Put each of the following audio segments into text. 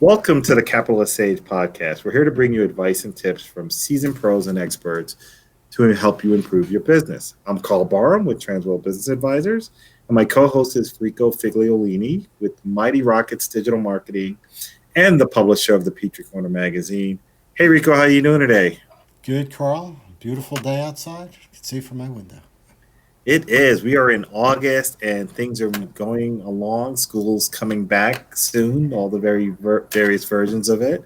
Welcome to the Capitalist Sage podcast. We're here to bring you advice and tips from seasoned pros and experts to help you improve your business. I'm Karl Barham with Transworld Business Advisors, and my co-host is Rico Figliolini with Mighty Rockets Digital Marketing and the publisher of the Peachtree Corner magazine. Hey, Rico, how are you doing today? Good, Karl. Beautiful day outside. You can see from my window. It is. We are in August, and things are going along. School's coming back soon, all the various versions of it.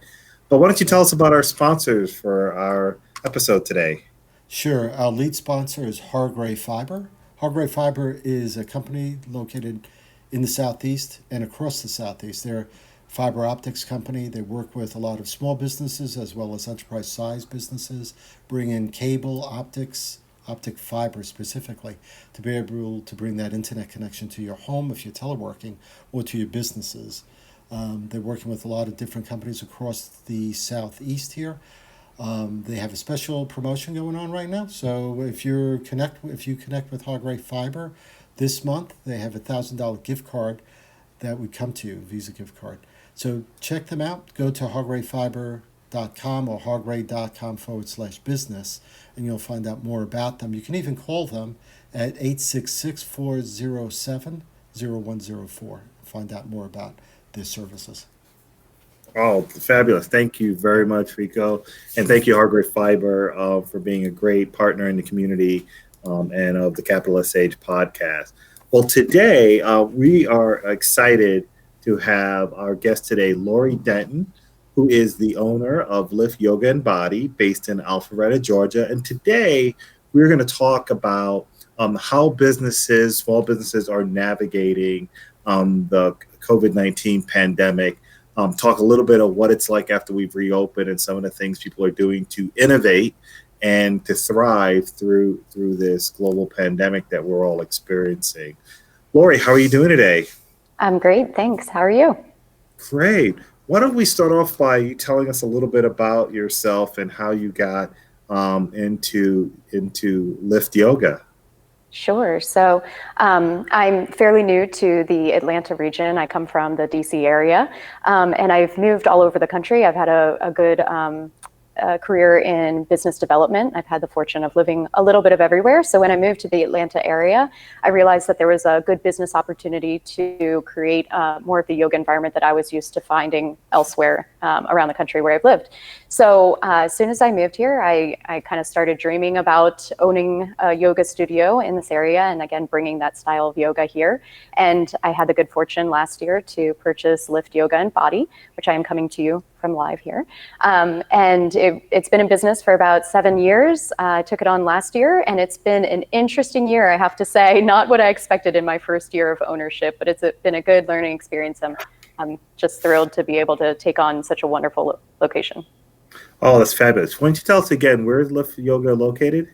But why don't you tell us about our sponsors for our episode today? Sure. Our lead sponsor is Hargrave Fiber. Hargrave Fiber is a company located in the Southeast and across the Southeast. They're a fiber optics company. They work with a lot of small businesses as well as enterprise-sized businesses, bring in cable, optic fiber specifically, to be able to bring that internet connection to your home if you're teleworking or to your businesses. They're working with a lot of different companies across the Southeast here. They have a special promotion going on right now. So if you connect with Hargrave Fiber this month, they have $1,000 gift card that would come to you, Visa gift card. So check them out. Go to hargravefiber.com or hargrave.com/business, and you'll find out more about them. You can even call them at 866-407-0104. Find out more about their services. Oh, fabulous. Thank you very much, Rico. And thank you, Hargrave Fiber, for being a great partner in the community and of the Capitalist Sage podcast. Well, today we are excited to have our guest today, Lori Denton, who is the owner of Lift Yoga and Body based in Alpharetta, Georgia. And today we're going to talk about how small businesses are navigating the COVID-19 pandemic. Talk a little bit of what it's like after we've reopened and some of the things people are doing to innovate and to thrive through this global pandemic that we're all experiencing. Lori, how are you doing today? I'm great, thanks. How are you? Great. Why don't we start off by you telling us a little bit about yourself and how you got into Lift Yoga? Sure. So I'm fairly new to the Atlanta region. I come from the DC area, and I've moved all over the country. I've had a good career in business development. I've had the fortune of living a little bit of everywhere. So when I moved to the Atlanta area, I realized that there was a good business opportunity to create more of the yoga environment that I was used to finding elsewhere around the country where I've lived. So as soon as I moved here, I kind of started dreaming about owning a yoga studio in this area and again, bringing that style of yoga here. And I had the good fortune last year to purchase Lift Yoga and Body, which I am coming to you from live here. And it's been in business for about 7 years. I took it on last year, and it's been an interesting year, I have to say. Not what I expected in my first year of ownership, but it's been a good learning experience. I'm just thrilled to be able to take on such a wonderful location. Oh, that's fabulous. Why don't you tell us again, where is Lift Yoga located?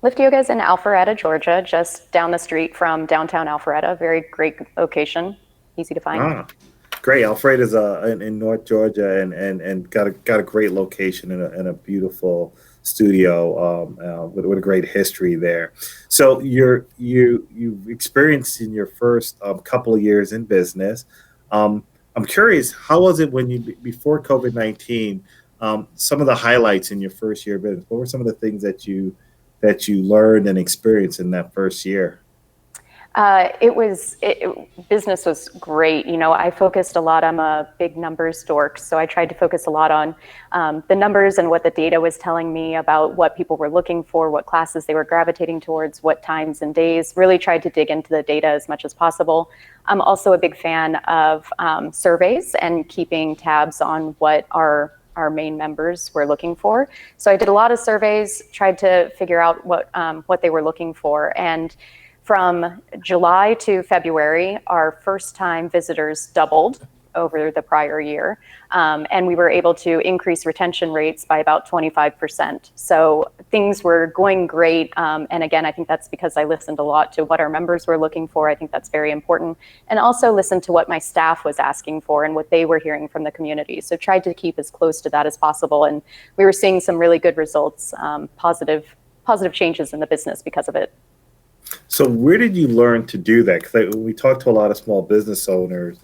Lift Yoga is in Alpharetta, Georgia, just down the street from downtown Alpharetta. Very great location, easy to find. Ah, great. Alfred is in North Georgia and got a great location and a beautiful studio with a great history there. So you've experienced in your first couple of years in business. I'm curious, how was it when before COVID-19? Some of the highlights in your first year of business. What were some of the things that you learned and experienced in that first year? Business was great. You know, I focused a lot. I'm a big numbers dork, so I tried to focus a lot on the numbers and what the data was telling me about what people were looking for, what classes they were gravitating towards, what times and days. Really tried to dig into the data as much as possible. I'm also a big fan of surveys and keeping tabs on what our main members were looking for. So I did a lot of surveys, tried to figure out what they were looking for. And from July to February, our first-time visitors doubled over the prior year, and we were able to increase retention rates by about 25%. So things were going great, and again, I think that's because I listened a lot to what our members were looking for. I think that's very important, and also listened to what my staff was asking for and what they were hearing from the community. So tried to keep as close to that as possible, and we were seeing some really good results, positive changes in the business because of it. So where did you learn to do that? Because we talked to a lot of small business owners,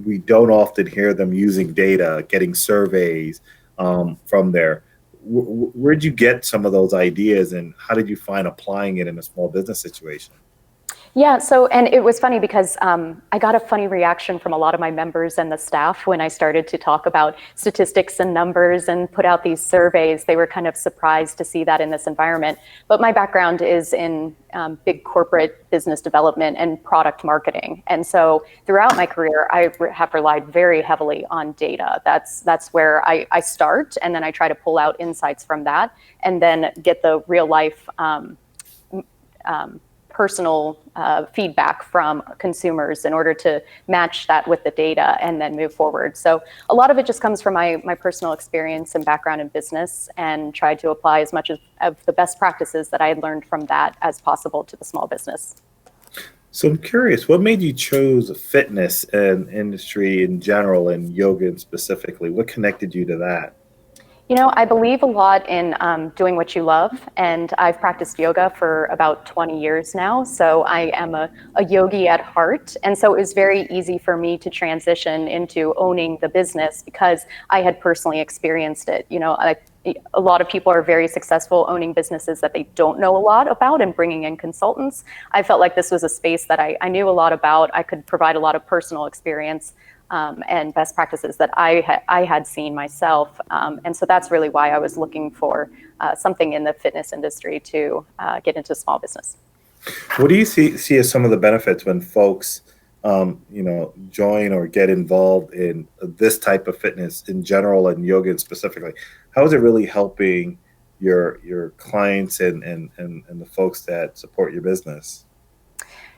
We don't often hear them using data, getting surveys from there. Where'd you get some of those ideas, and how did you find applying it in a small business situation? Yeah, so, and it was funny because I got a funny reaction from a lot of my members and the staff when I started to talk about statistics and numbers and put out these surveys. They were kind of surprised to see that in this environment. But my background is in big corporate business development and product marketing. And so throughout my career, I have relied very heavily on data. That's where I start, and then I try to pull out insights from that, and then get the real life personal feedback from consumers in order to match that with the data and then move forward. So a lot of it just comes from my personal experience and background in business, and tried to apply as much of the best practices that I had learned from that as possible to the small business. So I'm curious, what made you choose fitness and industry in general and yoga specifically? What connected you to that? You know, I believe a lot in doing what you love, and I've practiced yoga for about 20 years now. So I am a yogi at heart. And so it was very easy for me to transition into owning the business because I had personally experienced it. You know, a lot of people are very successful owning businesses that they don't know a lot about and bringing in consultants. I felt like this was a space that I knew a lot about. I could provide a lot of personal experience and best practices that I had seen myself. And so that's really why I was looking for something in the fitness industry to get into small business. What do you see as some of the benefits when folks, join or get involved in this type of fitness in general and yoga specifically? How is it really helping your clients and the folks that support your business?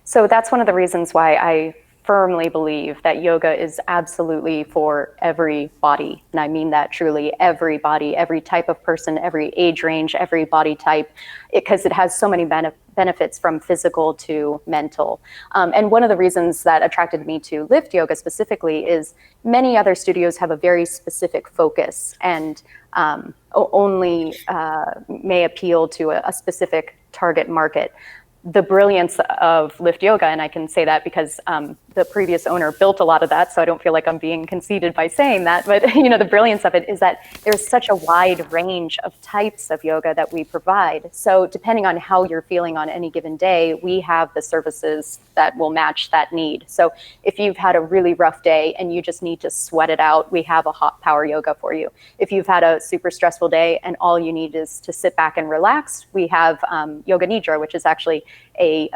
So that's one of the reasons why I firmly believe that yoga is absolutely for everybody. And I mean that truly, everybody, every type of person, every age range, every body type, because it has so many benefits from physical to mental. And one of the reasons that attracted me to Lift Yoga specifically is many other studios have a very specific focus and only may appeal to a specific target market. The brilliance of Lift Yoga, and I can say that because the previous owner built a lot of that, so I don't feel like I'm being conceited by saying that, but the brilliance of it is that there's such a wide range of types of yoga that we provide. So depending on how you're feeling on any given day, we have the services that will match that need. So if you've had a really rough day and you just need to sweat it out, we have a hot power yoga for you. If you've had a super stressful day and all you need is to sit back and relax, we have Yoga Nidra, which is actually a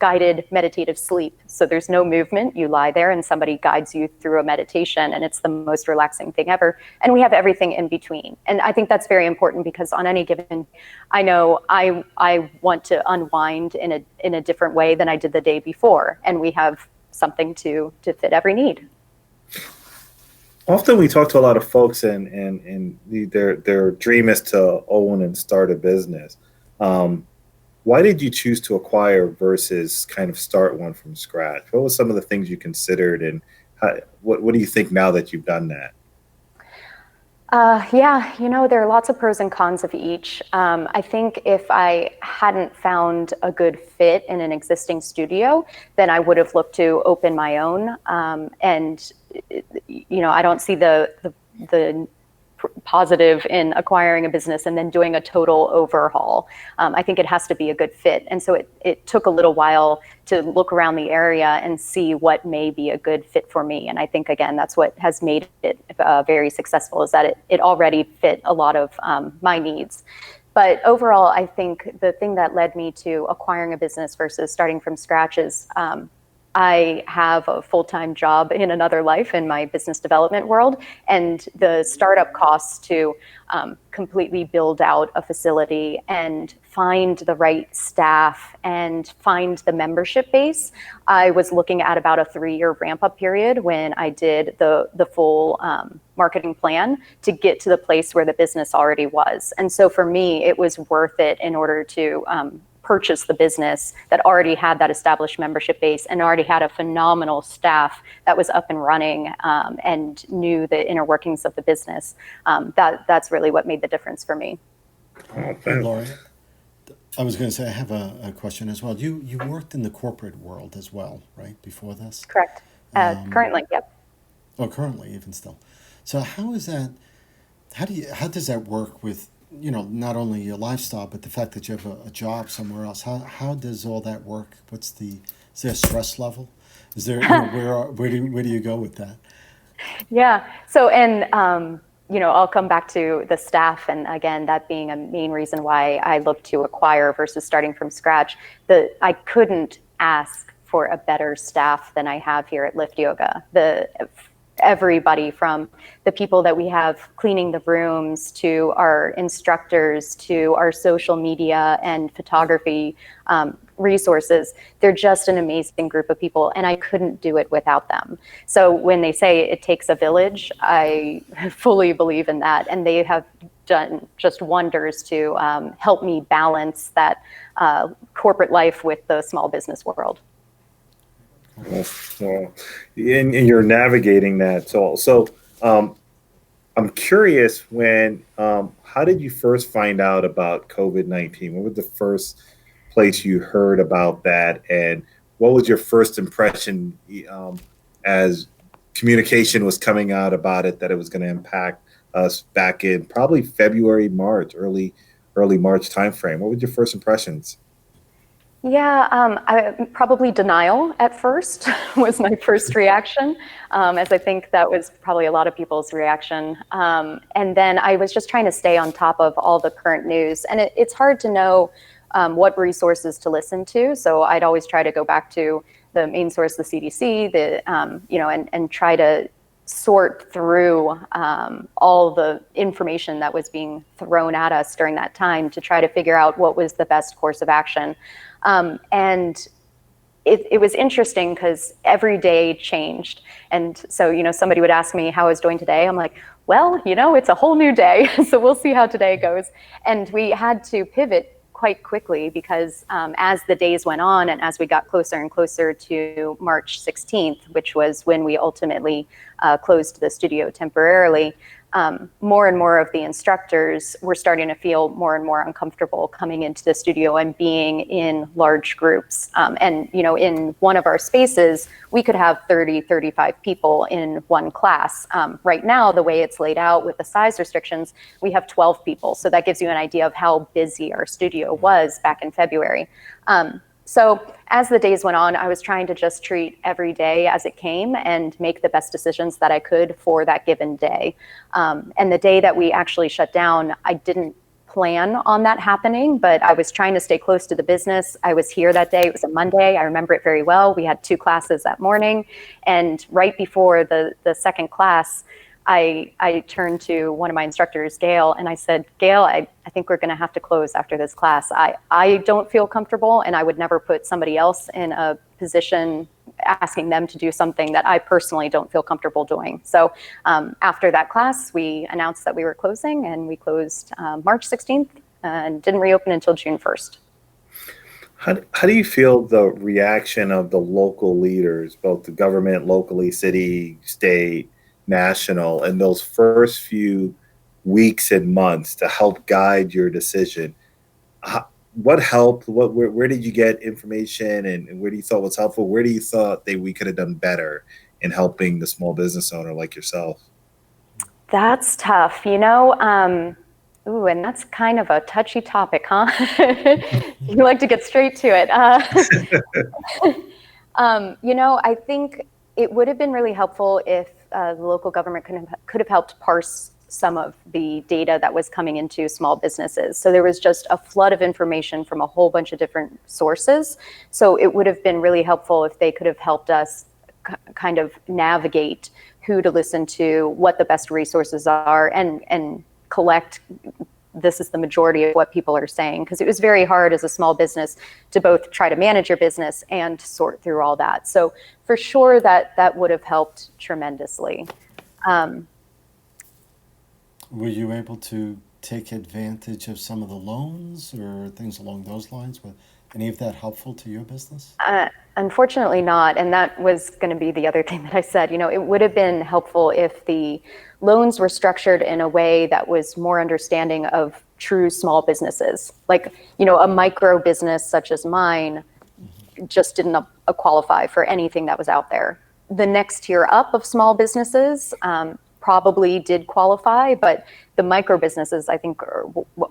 guided meditative sleep. So there's no movement. You lie there and somebody guides you through a meditation, and it's the most relaxing thing ever. And we have everything in between. And I think that's very important because on any given, I know I want to unwind in a different way than I did the day before. And we have something to fit every need. Often we talk to a lot of folks and their dream is to own and start a business. Why did you choose to acquire versus kind of start one from scratch? What were some of the things you considered, and what do you think now that you've done that? Yeah, there are lots of pros and cons of each. I think if I hadn't found a good fit in an existing studio, then I would have looked to open my own. And I don't see the positive in acquiring a business and then doing a total overhaul. I think it has to be a good fit. And so it took a little while to look around the area and see what may be a good fit for me. And I think, again, that's what has made it very successful, is that it already fit a lot of my needs. But overall, I think the thing that led me to acquiring a business versus starting from scratch is I have a full-time job in another life in my business development world, and the startup costs to completely build out a facility and find the right staff and find the membership base. I was looking at about a 3-year ramp-up period when I did the full marketing plan to get to the place where the business already was. And so for me, it was worth it in order to purchase the business that already had that established membership base and already had a phenomenal staff that was up and running and knew the inner workings of the business. That's really what made the difference for me. Hey, Lori, I was going to say I have a question as well. You worked in the corporate world as well, right, before this? Correct. Currently, yep. Oh, currently, even still. So how is that? How does that work with, not only your lifestyle but the fact that you have a job somewhere else? How does all that work? Is there a stress level? Is there, where do you go with that? Yeah. So, and, I'll come back to the staff. And again, that being a main reason why I look to acquire versus starting from scratch. I couldn't ask for a better staff than I have here at Lift Yoga. Everybody from the people that we have cleaning the rooms to our instructors to our social media and photography resources. They're just an amazing group of people, and I couldn't do it without them. So when they say it takes a village, I fully believe in that, and they have done just wonders to help me balance that corporate life with the small business world. Well, and you're navigating that. I'm curious how did you first find out about COVID-19? What was the first place you heard about that? And what was your first impression as communication was coming out about it, that it was going to impact us back in probably February, March, early March timeframe? What were your first impressions? Yeah, probably denial at first was my first reaction, as I think that was probably a lot of people's reaction. And then I was just trying to stay on top of all the current news. And it's hard to know what resources to listen to. So I'd always try to go back to the main source, the CDC, and try to sort through all the information that was being thrown at us during that time to try to figure out what was the best course of action. And it was interesting because every day changed. And so, somebody would ask me how I was doing today. I'm like, well, it's a whole new day. So we'll see how today goes. And we had to pivot quite quickly because as the days went on and as we got closer and closer to March 16th, which was when we ultimately closed the studio temporarily, more and more of the instructors were starting to feel more and more uncomfortable coming into the studio and being in large groups. And, in one of our spaces, we could have 30, 35 people in one class. Right now, the way it's laid out with the size restrictions, we have 12 people. So that gives you an idea of how busy our studio was back in February. So as the days went on, I was trying to just treat every day as it came and make the best decisions that I could for that given day. And the day that we actually shut down, I didn't plan on that happening, but I was trying to stay close to the business. I was here that day. It was a Monday. I remember it very well. We had 2 classes that morning. And right before the second class, I turned to one of my instructors, Gail, and I said, Gail, I think we're going to have to close after this class. I don't feel comfortable, and I would never put somebody else in a position asking them to do something that I personally don't feel comfortable doing. So after that class, we announced that we were closing, and we closed March 16th and didn't reopen until June 1st. How do you feel the reaction of the local leaders, both the government, locally, city, state, national, in those first few weeks and months to help guide your decision? What helped? Where did you get information, and where do you thought was helpful? Where do you thought we could have done better in helping the small business owner like yourself? That's tough, ooh, and that's kind of a touchy topic, huh? You like to get straight to it. I think it would have been really helpful if the local government could have helped parse some of the data that was coming into small businesses. So there was just a flood of information from a whole bunch of different sources. So it would have been really helpful if they could have helped us kind of navigate who to listen to, what the best resources are, and collect. This is the majority of what people are saying, because it was very hard as a small business to both try to manage your business and sort through all that. So for sure that would have helped tremendously. Were you able to take advantage of some of the loans or things along those lines? Was any of that helpful to your business? Unfortunately not. And that was going to be the other thing that I said. It would have been helpful if the loans were structured in a way that was more understanding of true small businesses. Like, a micro business such as mine just didn't qualify for anything that was out there. the next tier up of small businesses probably did qualify, but the micro businesses, I think, are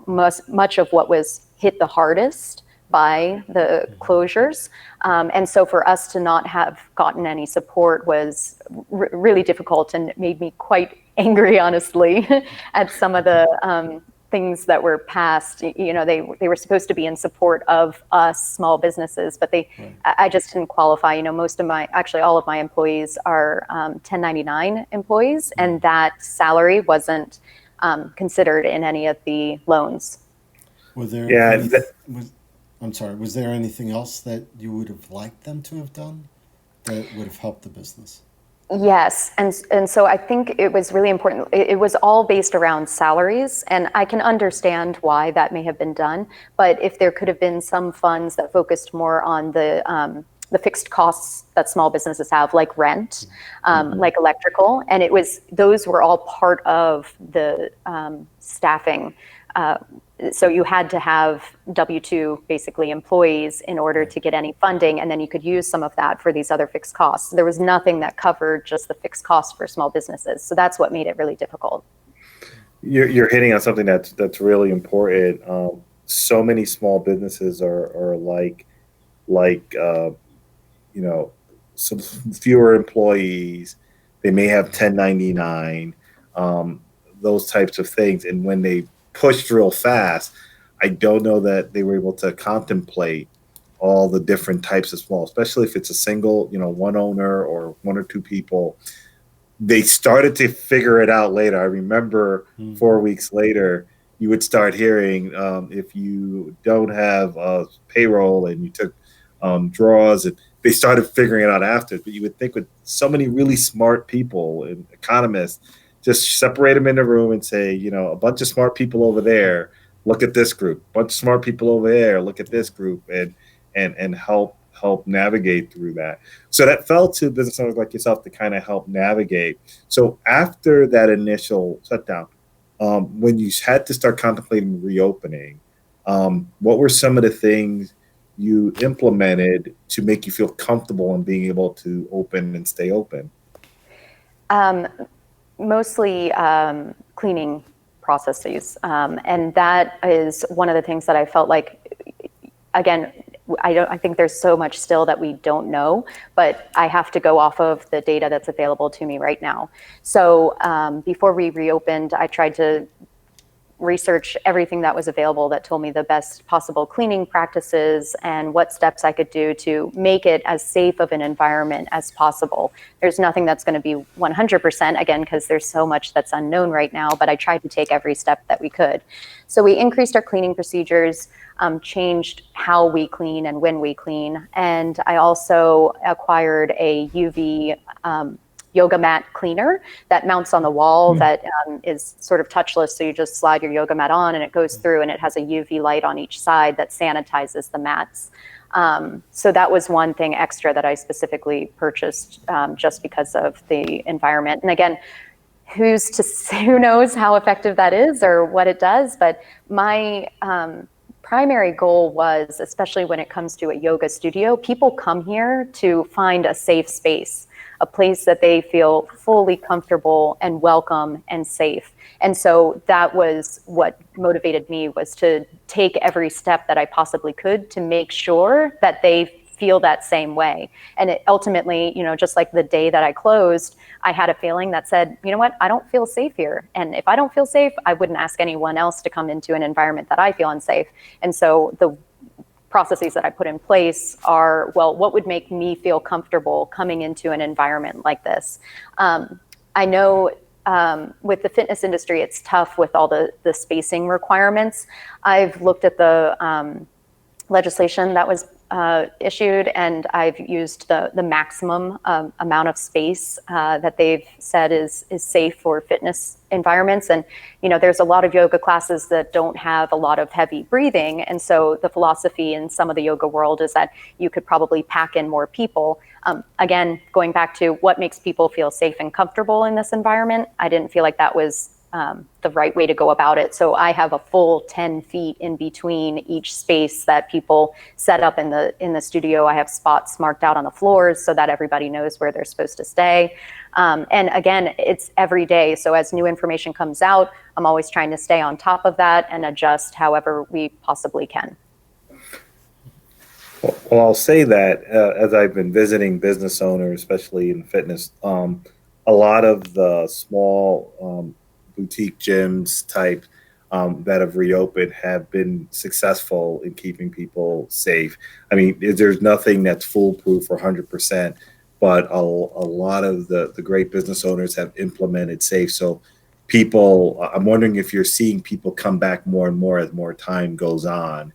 much of what was hit the hardest by the closures. And so for us to not have gotten any support was really difficult, and it made me quite angry, honestly, at some of the things that were passed. You know, they were supposed to be in support of us small businesses, but I just didn't qualify. You know, actually all of my employees are 1099 employees, and that salary wasn't considered in any of the loans. Was there was there anything else that you would have liked them to have done that would have helped the business? Yes, and so I think it was really important. It was all based around salaries, and I can understand why that may have been done. But if there could have been some funds that focused more on the fixed costs that small businesses have, like rent, like electrical, and those were all part of the staffing. So you had to have W-2 basically employees in order to get any funding, and then you could use some of that for these other fixed costs. There was nothing that covered just the fixed costs for small businesses. So that's what made it really difficult. You're hitting on something that's really important. So many small businesses are like some fewer employees. They may have 1099, those types of things. And when they pushed real fast, I don't know that they were able to contemplate all the different types of small, especially if it's a single, one owner or one or two people. They started to figure it out later. I remember 4 weeks later, you would start hearing if you don't have a payroll and you took draws, and they started figuring it out after. But you would think with so many really smart people and economists, just separate them in a room and say, a bunch of smart people over there, look at this group. A bunch of smart people over there, look at this group, and help navigate through that. So that fell to business owners like yourself to kind of help navigate. So after that initial shutdown, when you had to start contemplating reopening, what were some of the things you implemented to make you feel comfortable in being able to open and stay open? Mostly cleaning processes. And that is one of the things that I felt like, again, I think there's so much still that we don't know, but I have to go off of the data that's available to me right now. So before we reopened, I tried to research everything that was available that told me the best possible cleaning practices and what steps I could do to make it as safe of an environment as possible. There's nothing that's going to be 100%, again, because there's so much that's unknown right now, but I tried to take every step that we could. So we increased our cleaning procedures, changed how we clean and when we clean, and I also acquired a UV yoga mat cleaner that mounts on the wall that is sort of touchless. So you just slide your yoga mat on and it goes through, and it has a UV light on each side that sanitizes the mats. So that was one thing extra that I specifically purchased just because of the environment. And again, who knows how effective that is or what it does, but my primary goal was, especially when it comes to a yoga studio, people come here to find a safe space, a place that they feel fully comfortable and welcome and safe. And so that was what motivated me, was to take every step that I possibly could to make sure that they feel that same way. And it ultimately, just like the day that I closed, I had a feeling that said, you know what, I don't feel safe here. And if I don't feel safe, I wouldn't ask anyone else to come into an environment that I feel unsafe. And so the processes that I put in place are, well, what would make me feel comfortable coming into an environment like this? I know with the fitness industry, it's tough with all the spacing requirements. I've looked at the legislation that was issued, and I've used the maximum amount of space that they've said is safe for fitness environments. And there's a lot of yoga classes that don't have a lot of heavy breathing, and so the philosophy in some of the yoga world is that you could probably pack in more people. Again, going back to what makes people feel safe and comfortable in this environment, I didn't feel like that was the right way to go about it. So I have a full 10 feet in between each space that people set up in the studio. I have spots marked out on the floors so that everybody knows where they're supposed to stay. And again, it's every day. So as new information comes out, I'm always trying to stay on top of that and adjust however we possibly can. Well, I'll say that as I've been visiting business owners, especially in fitness, a lot of the small boutique gyms type that have reopened have been successful in keeping people safe. I mean, there's nothing that's foolproof or 100%, but a lot of the great business owners have implemented safe. So people, I'm wondering if you're seeing people come back more and more as more time goes on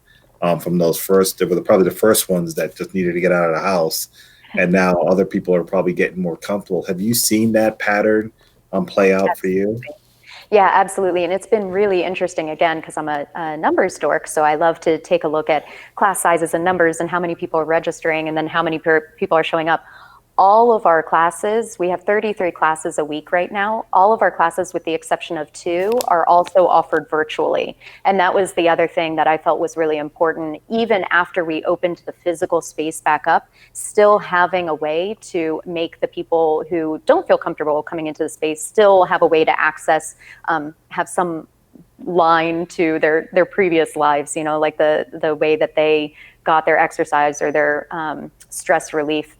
from those first, they were probably the first ones that just needed to get out of the house. And now other people are probably getting more comfortable. Have you seen that pattern play out for you? Yeah, absolutely. And it's been really interesting, again, because I'm a numbers dork. So I love to take a look at class sizes and numbers and how many people are registering and then how many people are showing up. All of our classes, we have 33 classes a week right now. All of our classes, with the exception of 2, are also offered virtually. And that was the other thing that I felt was really important. Even after we opened the physical space back up, still having a way to make the people who don't feel comfortable coming into the space still have a way to access, have some line to their previous lives, like the way that they got their exercise or their stress relief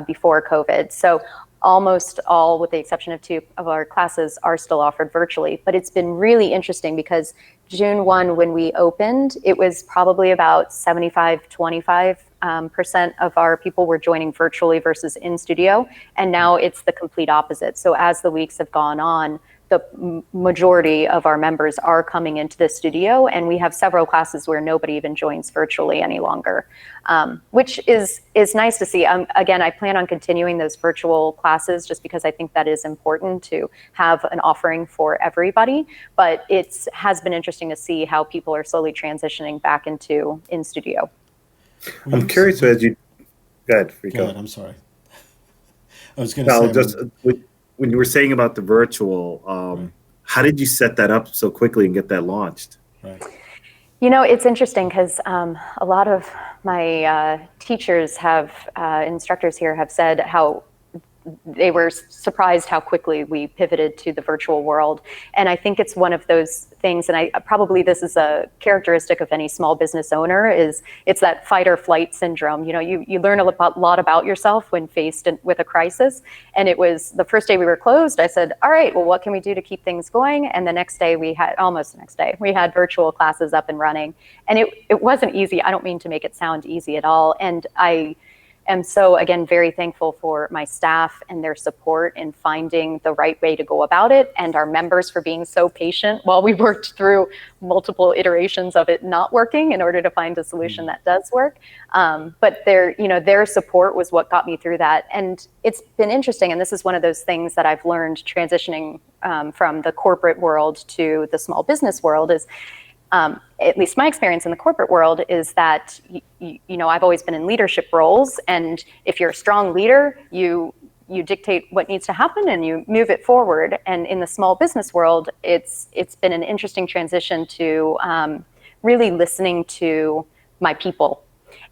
before COVID. So almost all, with the exception of 2 of our classes, are still offered virtually. But it's been really interesting because June 1, when we opened, it was probably about 75-25% of our people were joining virtually versus in studio. And now it's the complete opposite. So as the weeks have gone on, the majority of our members are coming into the studio, and we have several classes where nobody even joins virtually any longer, which is nice to see. Again, I plan on continuing those virtual classes just because I think that is important to have an offering for everybody, but it has been interesting to see how people are slowly transitioning back into in studio. I'm curious as you go ahead, Rico. Go ahead, I'm sorry. I was going to say, when you were saying about the virtual, right. How did you set that up so quickly and get that launched? Right. It's interesting because a lot of my teachers instructors here have said how they were surprised how quickly we pivoted to the virtual world. And I think it's one of those things, and probably this is a characteristic of any small business owner, it's that fight or flight syndrome. You learn a lot about yourself when faced with a crisis. And it was the first day we were closed, I said, all right, well, what can we do to keep things going? And the next day we had virtual classes up and running. And it wasn't easy. I don't mean to make it sound easy at all. And I am so, again, very thankful for my staff and their support in finding the right way to go about it, and our members for being so patient while we worked through multiple iterations of it not working in order to find a solution that does work. But their support was what got me through that. And it's been interesting, and this is one of those things that I've learned transitioning from the corporate world to the small business world is, at least my experience in the corporate world is that, I've always been in leadership roles. And if you're a strong leader, you dictate what needs to happen and you move it forward. And in the small business world, it's been an interesting transition to really listening to my people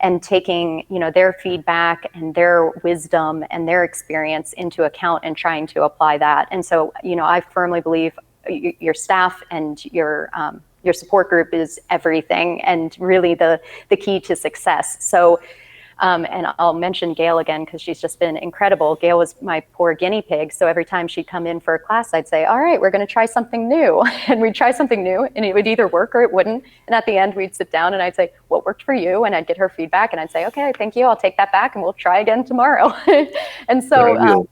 and taking, their feedback and their wisdom and their experience into account and trying to apply that. And so, I firmly believe your staff and your support group is everything and really the key to success. So, and I'll mention Gail again because she's just been incredible. Gail was my poor guinea pig. So every time she'd come in for a class, I'd say, all right, we're going to try something new. And we'd try something new and it would either work or it wouldn't. And at the end, we'd sit down and I'd say, what worked for you? And I'd get her feedback and I'd say, okay, thank you. I'll take that back and we'll try again tomorrow. And so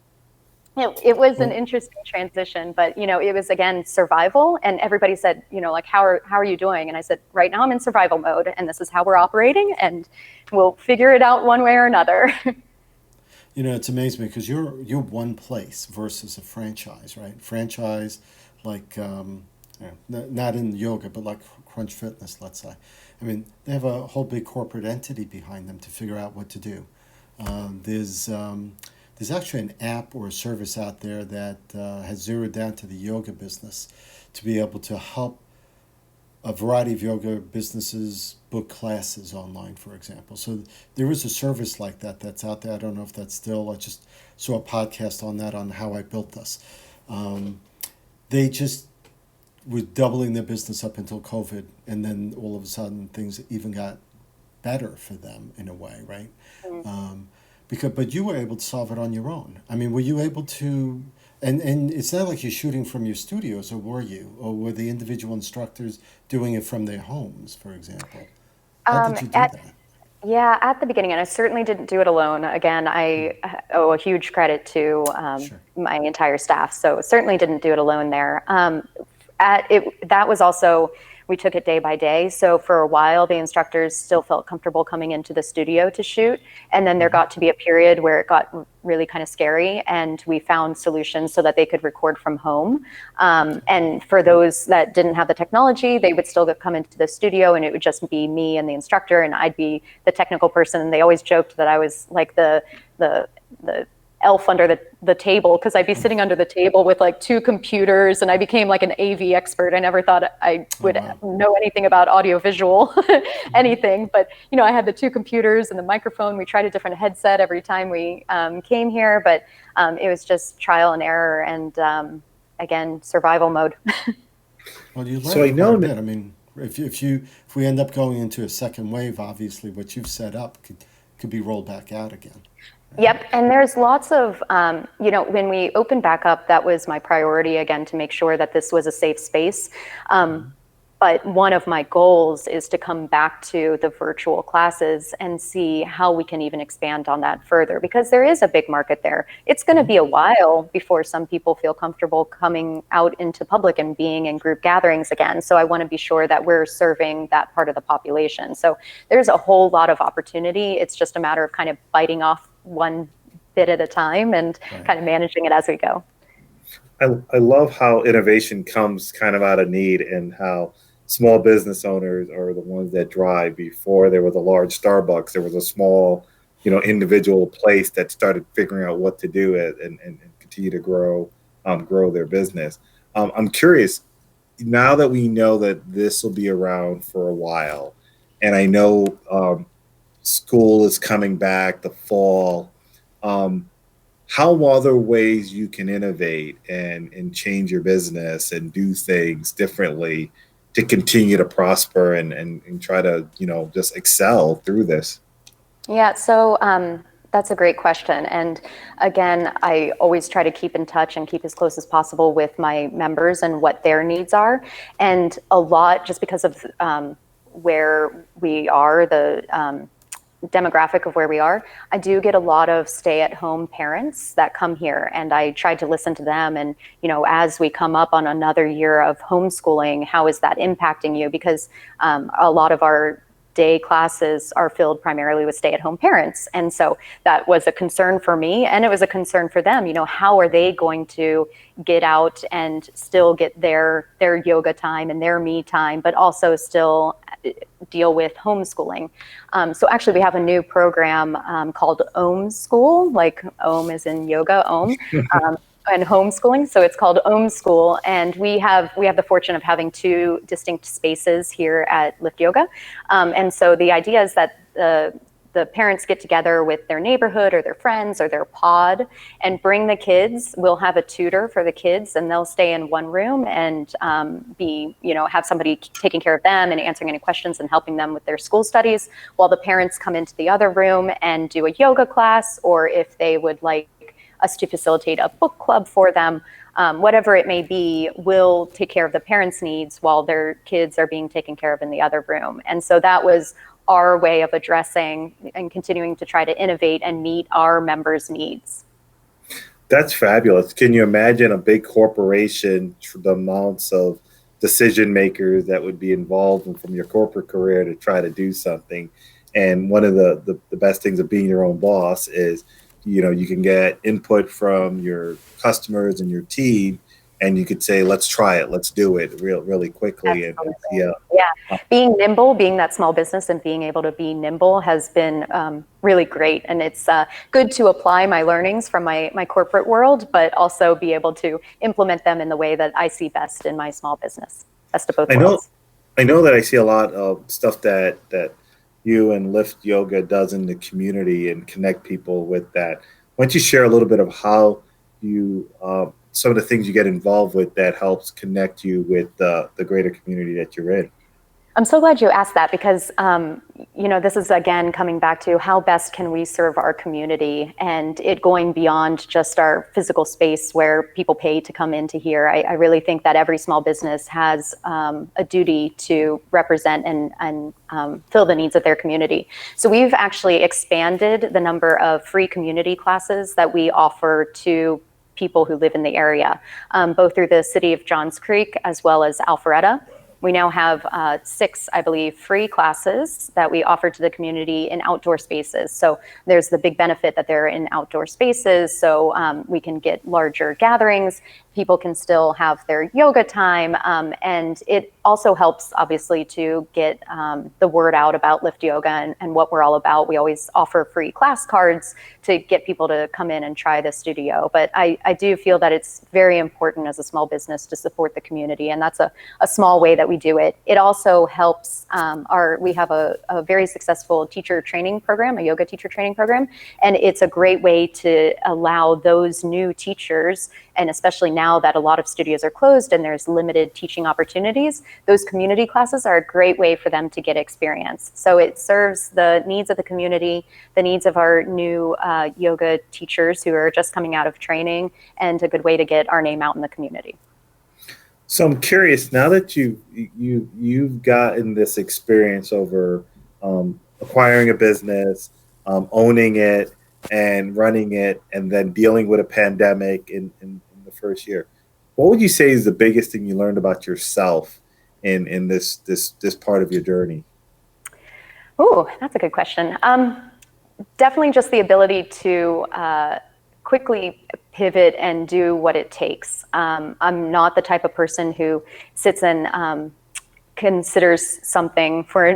it was an interesting transition, but it was, again, survival. And everybody said, how are you doing? And I said, right now I'm in survival mode and this is how we're operating and we'll figure it out one way or another. It's amazing because you're one place versus a franchise, right? Franchise, like not in yoga, but like Crunch Fitness, let's say. I mean, they have a whole big corporate entity behind them to figure out what to do. There's there's actually an app or a service out there that has zeroed down to the yoga business to be able to help a variety of yoga businesses book classes online, for example. So there is a service like that that's out there. I don't know if that's still, I just saw a podcast on that, on how I built this. They just were doubling their business up until COVID, and then all of a sudden things even got better for them in a way, right? But you were able to solve it on your own. I mean, were you able to, and it's not like you're shooting from your studios, or were you? Or were the individual instructors doing it from their homes, for example? How did you do that? Yeah, at the beginning, and I certainly didn't do it alone. Again, I owe a huge credit to Sure. my entire staff, so certainly didn't do it alone there. That was also, we took it day by day. So for a while, the instructors still felt comfortable coming into the studio to shoot. And then there got to be a period where it got really kind of scary, and we found solutions so that they could record from home. And for those that didn't have the technology, they would still come into the studio, and it would just be me and the instructor, and I'd be the technical person. And they always joked that I was like the elf under the table, because I'd be sitting under the table with like two computers, and I became like an AV expert. I never thought I would know anything about audiovisual anything, but I had the two computers and the microphone. We tried a different headset every time we came here, but it was just trial and error, and again, survival mode. Well, you learned So I quite know a bit. I mean, if we end up going into a second wave, obviously what you've set up could be rolled back out again. Yep, and there's lots of, when we opened back up, that was my priority, again, to make sure that this was a safe space. But one of my goals is to come back to the virtual classes and see how we can even expand on that further, because there is a big market there. It's going to be a while before some people feel comfortable coming out into public and being in group gatherings again. So I want to be sure that we're serving that part of the population. So there's a whole lot of opportunity. It's just a matter of kind of biting off one bit at a time and kind of managing it as we go. I love how innovation comes kind of out of need, and how small business owners are the ones that drive. Before there was a large Starbucks, there was a small, individual place that started figuring out what to do and continue to grow their business. I'm curious, now that we know that this will be around for a while, and I know school is coming back the fall. How other ways you can innovate and change your business and do things differently to continue to prosper and try to, just excel through this? Yeah, so that's a great question. And again, I always try to keep in touch and keep as close as possible with my members and what their needs are. And a lot, just because of where we are, the demographic of where we are, I do get a lot of stay-at-home parents that come here, and I try to listen to them. And as we come up on another year of homeschooling, how is that impacting you? Because a lot of our day classes are filled primarily with stay-at-home parents, and so that was a concern for me, and it was a concern for them. How are they going to get out and still get their yoga time and their me time, but also still deal with homeschooling? So actually, we have a new program called Om School, like Om is in yoga, Om, and homeschooling. So it's called Om School, and we have the fortune of having two distinct spaces here at Lift Yoga. And so the idea is that the parents get together with their neighborhood or their friends or their pod and bring the kids. We'll have a tutor for the kids, and they'll stay in one room and have somebody taking care of them and answering any questions and helping them with their school studies, while the parents come into the other room and do a yoga class, or if they would like us to facilitate a book club for them, whatever it may be, we'll take care of the parents' needs while their kids are being taken care of in the other room. And so that was our way of addressing and continuing to try to innovate and meet our members' needs. That's fabulous. Can you imagine a big corporation, the amounts of decision makers that would be involved from your corporate career to try to do something? And one of the best things of being your own boss is, you can get input from your customers and your team, and you could say, let's try it, let's do it really quickly. Absolutely. Yeah. Yeah. Being nimble, being that small business and being able to be nimble has been really great. And it's good to apply my learnings from my corporate world, but also be able to implement them in the way that I see best in my small business. Best of both worlds. I know that I see a lot of stuff that you and Lift Yoga does in the community and connect people with that. Why don't you share a little bit of how you some of the things you get involved with that helps connect you with the greater community that you're in? I'm so glad you asked that because, this is again coming back to how best can we serve our community and it going beyond just our physical space where people pay to come into here. I really think that every small business has a duty to represent and fill the needs of their community. So we've actually expanded the number of free community classes that we offer to people who live in the area, both through the City of Johns Creek as well as Alpharetta. We now have 6, I believe, free classes that we offer to the community in outdoor spaces. So there's the big benefit that they're in outdoor spaces, so we can get larger gatherings. People can still have their yoga time, and it also helps, obviously, to get the word out about Lift Yoga and what we're all about. We always offer free class cards to get people to come in and try the studio. But I do feel that it's very important as a small business to support the community, and that's a small way that we do it. It also helps we have a very successful teacher training program, a yoga teacher training program, and it's a great way to allow those new teachers, and especially now that a lot of studios are closed and there's limited teaching opportunities, those community classes are a great way for them to get experience. So it serves the needs of the community, the needs of our new yoga teachers who are just coming out of training, and a good way to get our name out in the community. So I'm curious, now that you've gotten this experience over acquiring a business, owning it, and running it, and then dealing with a pandemic in the first year, what would you say is the biggest thing you learned about yourself in this part of your journey? Oh, that's a good question. Definitely just the ability to quickly pivot and do what it takes. I'm not the type of person who sits and considers something for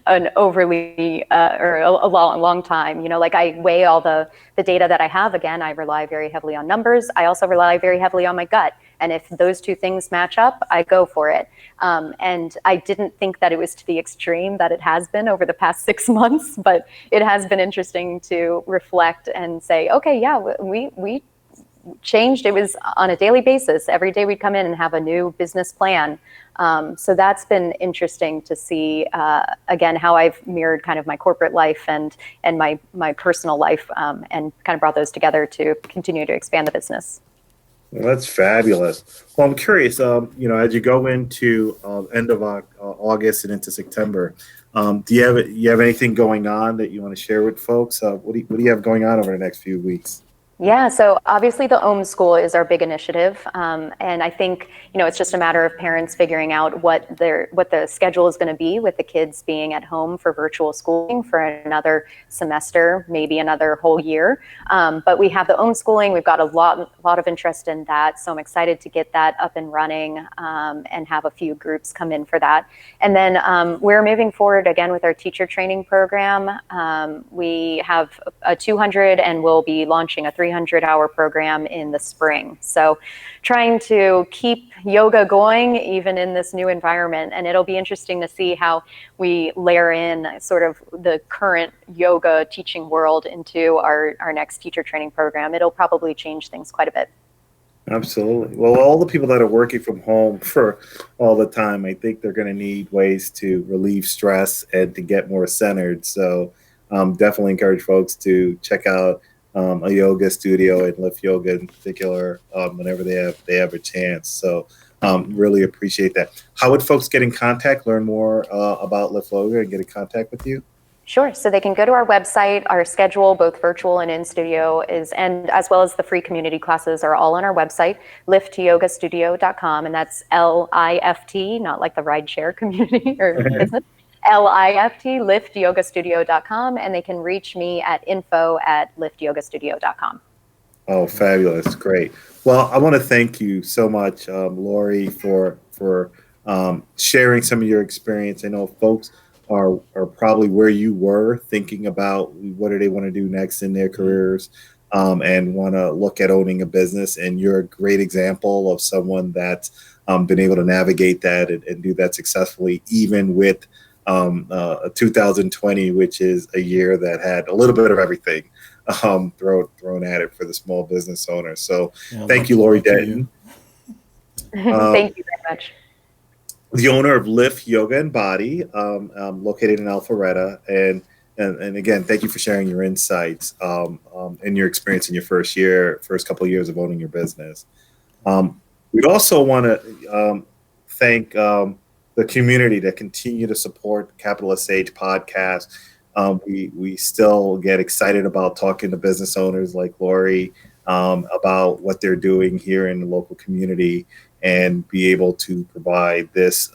an overly or a long time. Like I weigh all the data that I have. Again, I rely very heavily on numbers. I also rely very heavily on my gut. And if those two things match up, I go for it. And I didn't think that it was to the extreme that it has been over the past 6 months, but it has been interesting to reflect and say, okay, yeah, we changed. It was on a daily basis. Every day we'd come in and have a new business plan. So that's been interesting to see, again, how I've mirrored kind of my corporate life and my personal life, and kind of brought those together to continue to expand the business. Well, that's fabulous. Well, I'm curious, as you go into end of August and into September, do you have anything going on that you want to share with folks? What do you have going on over the next few weeks? Yeah, so obviously the OM School is our big initiative, and I think it's just a matter of parents figuring out what the schedule is going to be with the kids being at home for virtual schooling for another semester, maybe another whole year. But we have the OM Schooling. We've got a lot of interest in that, so I'm excited to get that up and running and have a few groups come in for that. And then we're moving forward again with our teacher training program. We have a 200, and we'll be launching a 300-hour program in the spring. So trying to keep yoga going even in this new environment. And it'll be interesting to see how we layer in sort of the current yoga teaching world into our next teacher training program. It'll probably change things quite a bit. Absolutely. Well, all the people that are working from home for all the time, I think they're going to need ways to relieve stress and to get more centered. So definitely encourage folks to check out a yoga studio and Lift Yoga in particular whenever they have a chance. So really appreciate that. How would folks get in contact, learn more about Lift Yoga, and get in contact with you? Sure. So they can go to our website. Our schedule, both virtual and in studio, and as well as the free community classes, are all on our website, liftyogastudio.com, and that's LIFT, not like the rideshare community or business. LIFT, liftyogastudio.com, and they can reach me at info@liftyogastudio.com. Oh, fabulous! Great. Well, I want to thank you so much, Lori, for sharing some of your experience. I know folks are probably where you were, thinking about what do they want to do next in their careers, and want to look at owning a business. And you're a great example of someone that's been able to navigate that and do that successfully, even with 2020, which is a year that had a little bit of everything thrown at it for the small business owner. So Yeah, thank you, Lori Denton, Thank you very much. the owner of Lift Yoga and Body, located in Alpharetta. And again, thank you for sharing your insights and your experience in your first couple of years of owning your business. We also want to thank the community that continue to support Capital SH podcast. We still get excited about talking to business owners like Lori about what they're doing here in the local community, and be able to provide this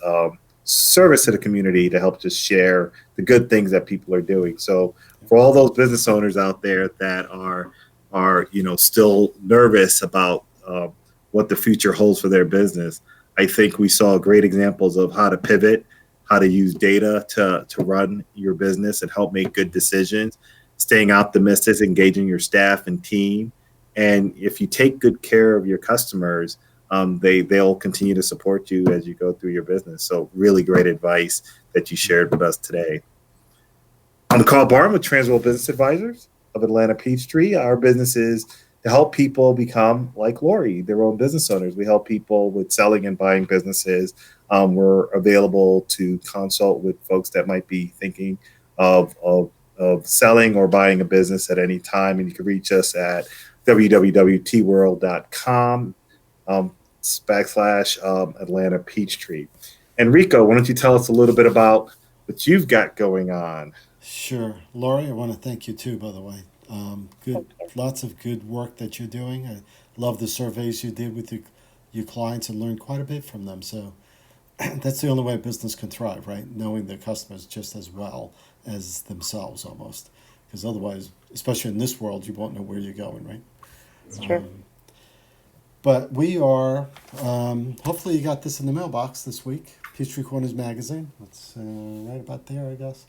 service to the community to help just share the good things that people are doing. So for all those business owners out there that are still nervous about what the future holds for their business, I think we saw great examples of how to pivot, how to use data to run your business and help make good decisions, staying optimistic, engaging your staff and team. And if you take good care of your customers, they'll continue to support you as you go through your business. So really great advice that you shared with us today. I'm Karl Barham with Transworld Business Advisors of Atlanta Peachtree. Our business is to help people become like Lori, their own business owners. We help people with selling and buying businesses. We're available to consult with folks that might be thinking of selling or buying a business at any time. And you can reach us at www.tworld.com / Atlanta Peachtree. And Rico, why don't you tell us a little bit about what you've got going on? Sure. Lori, I want to thank you too, by the way. Lots of good work that you're doing. I love the surveys you did with your clients and learned quite a bit from them. So that's the only way business can thrive, right? Knowing their customers just as well as themselves almost. Because otherwise, especially in this world, you won't know where you're going, right? It's true. But we are, hopefully you got this in the mailbox this week, Peachtree Corners magazine. It's right about there, I guess.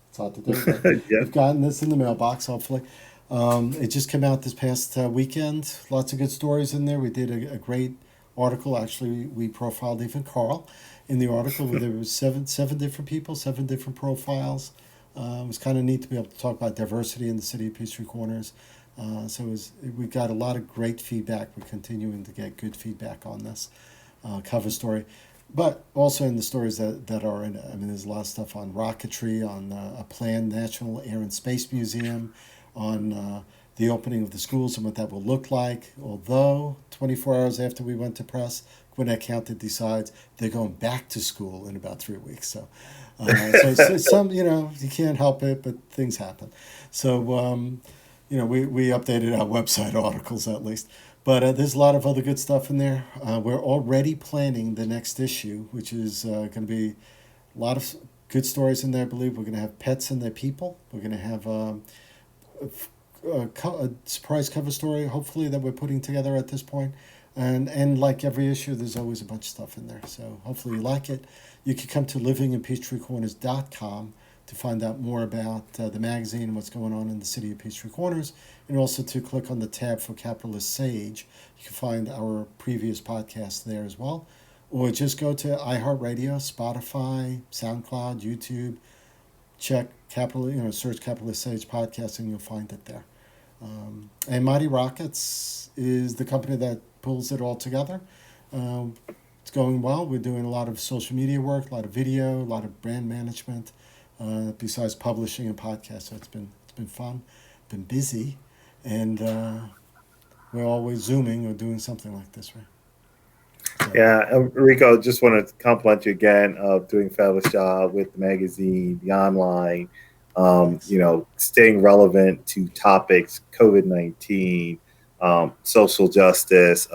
It's hard to do, but Yeah. you've gotten this in the mailbox, hopefully. It just came out this past weekend. Lots of good stories in there. We did a great article. Actually, we profiled even Karl in the article. Where there was seven different people, 7 different profiles. It was kind of neat to be able to talk about diversity in the City of Peachtree Corners. We got a lot of great feedback. We're continuing to get good feedback on this cover story. But also in the stories that are in it. I mean, there's a lot of stuff on rocketry, on a planned National Air and Space Museum, on the opening of the schools and what that will look like. Although 24 hours after we went to press, Gwinnett County decides they're going back to school in about 3 weeks. So some, you can't help it, but things happen. So, we updated our website articles at least. But there's a lot of other good stuff in there. We're already planning the next issue, which is going to be a lot of good stories in there, I believe. We're going to have pets and their people. We're going to have a surprise cover story, hopefully, that we're putting together at this point. And like every issue, there's always a bunch of stuff in there. So hopefully you like it. You can come to livinginpeachtreecorners.com to find out more about the magazine and what's going on in the City of Peachtree Corners, and also to click on the tab for Capitalist Sage. You can find our previous podcast there as well, or just go to iHeartRadio, Spotify, SoundCloud, YouTube. Check search Capitalist Sage podcast, and you'll find it there. And Mighty Rockets is the company that pulls it all together. It's going well. We're doing a lot of social media work, a lot of video, a lot of brand management. Besides publishing and podcasts, so it's been fun, been busy, and we're always Zooming or doing something like this, right? So. Yeah, Rico, just want to compliment you again of doing a fabulous job with the magazine, the online, staying relevant to topics, COVID-19, social justice,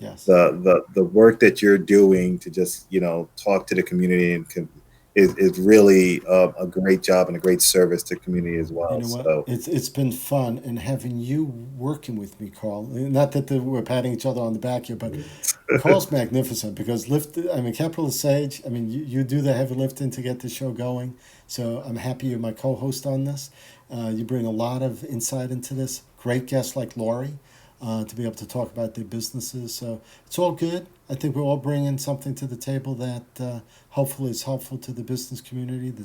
Yes. the work that you're doing to just talk to the community and is really a great job and a great service to community as well. You know what? So It's been fun, and having you working with me, Karl. Not that we're patting each other on the back here, but Karl's magnificent because Capital Sage. I mean, you do the heavy lifting to get the show going. So I'm happy you're my co-host on this. You bring a lot of insight into this. Great guests like Lori to be able to talk about their businesses. So it's all good. I think we're all bringing something to the table that hopefully is helpful to the business community, the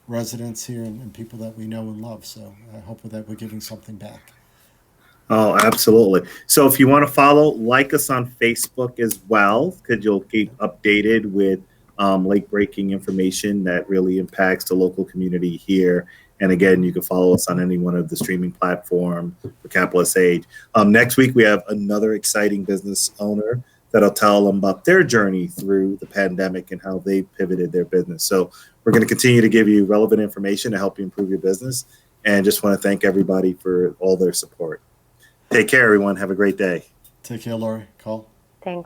residents here, and people that we know and love. So I hope that we're giving something back. oh, absolutely. So if you want to follow, like us on Facebook as well, because you'll keep updated with late breaking information that really impacts the local community here. And again, you can follow us on any one of the streaming platforms for Capital Sage. Next week, we have another exciting business owner that'll tell them about their journey through the pandemic and how they pivoted their business. So we're going to continue to give you relevant information to help you improve your business. And just want to thank everybody for all their support. Take care, everyone. Have a great day. Take care, Lori. Karl.